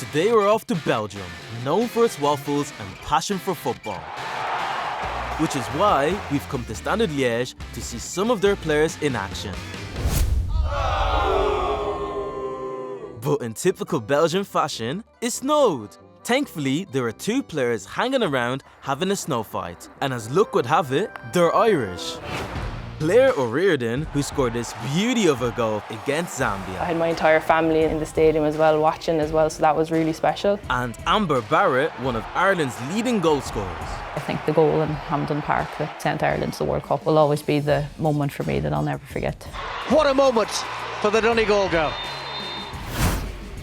Today we're off to Belgium, known for its waffles and passion for football. Which is why we've come to Standard Liège to see some of their players in action. But in typical Belgian fashion, it snowed. Thankfully, there were two players hanging around having a snow fight. And as luck would have it, they're Irish. Blair O'Riordan, who scored this beauty of a goal against Zambia. I had my entire family in the stadium as well, watching as well, so that was really special. And Amber Barrett, one of Ireland's leading goal scorers. I think the goal in Hampden Park that sent Ireland to the World Cup will always be the moment for me that I'll never forget. What a moment for the Donegal girl.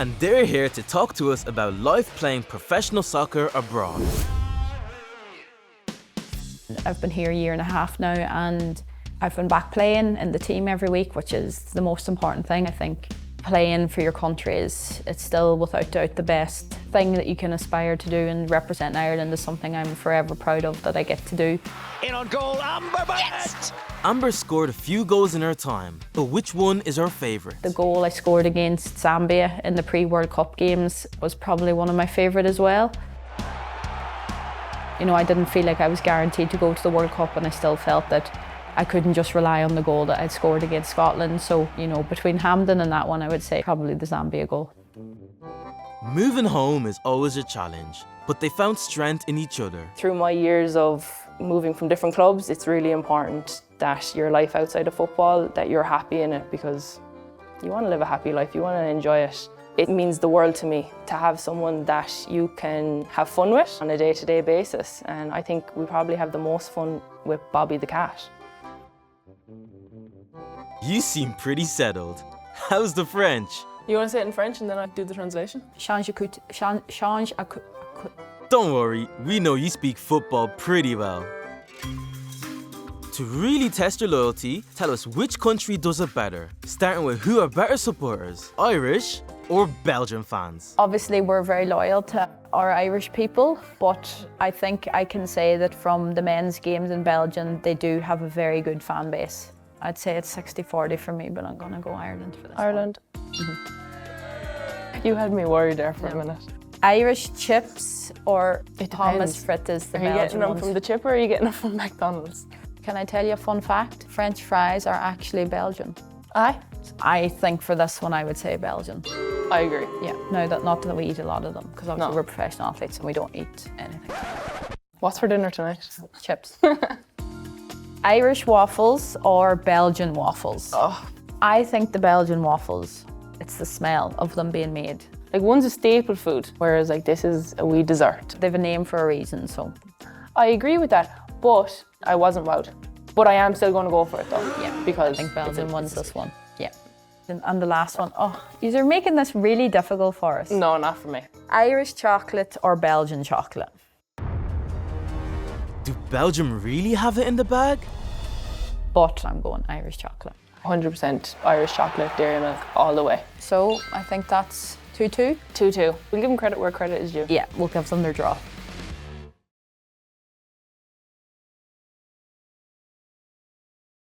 And they're here to talk to us about life playing professional soccer abroad. I've been here a year and a half now, and I've been back playing in the team every week, which is the most important thing. I think playing for your country it's still without doubt the best thing that you can aspire to do, and representing Ireland is something I'm forever proud of that I get to do. In on goal, Amber Barrett! Yes! Amber scored a few goals in her time, but which one is her favourite? The goal I scored against Zambia in the pre-World Cup games was probably one of my favourite as well. You know, I didn't feel like I was guaranteed to go to the World Cup, and I still felt that I couldn't just rely on the goal that I'd scored against Scotland. So, you know, between Hampden and that one, I would say probably the Zambia goal. Moving home is always a challenge, but they found strength in each other. Through my years of moving from different clubs, it's really important that your life outside of football, that you're happy in it, because you want to live a happy life, you want to enjoy it. It means the world to me to have someone that you can have fun with on a day-to-day basis. And I think we probably have the most fun with Bobby the cat. You seem pretty settled. How's the French? You want to say it in French and then I do the translation? Change a Don't worry, we know you speak football pretty well. To really test your loyalty, tell us which country does it better, starting with who are better supporters, Irish or Belgian fans? Obviously, we're very loyal to our Irish people, but I think I can say that from the men's games in Belgium, they do have a very good fan base. I'd say it's 60-40 for me, but I'm going to go Ireland for this. Ireland. You had me worried there for a minute. Irish chips or Thomas depends. frites, the Are you Belgian getting them ones. from the chip or are you getting them from McDonald's? Can I tell you a fun fact? French fries are actually Belgian. Aye. I think for this one, I would say Belgian. I agree. Yeah, no, not that we eat a lot of them, because obviously No. we're professional athletes and we don't eat anything. What's for dinner tonight? Chips. Irish waffles or Belgian waffles? Oh. I think the Belgian waffles, it's the smell of them being made. Like one's a staple food, whereas like this is a wee dessert. They have a name for a reason, so. I agree with that, but I wasn't wowed. But I am still going to go for it though. Yeah, because I think Belgium wins this one. Yeah. And the last one, oh, you're making this really difficult for us. No, not for me. Irish chocolate or Belgian chocolate? Do Belgium really have it in the bag? But I'm going Irish chocolate. 100% Irish chocolate, dairy milk, all the way. So I think that's 2-2. 2-2. We'll give them credit where credit is due. Yeah, we'll give them their draw.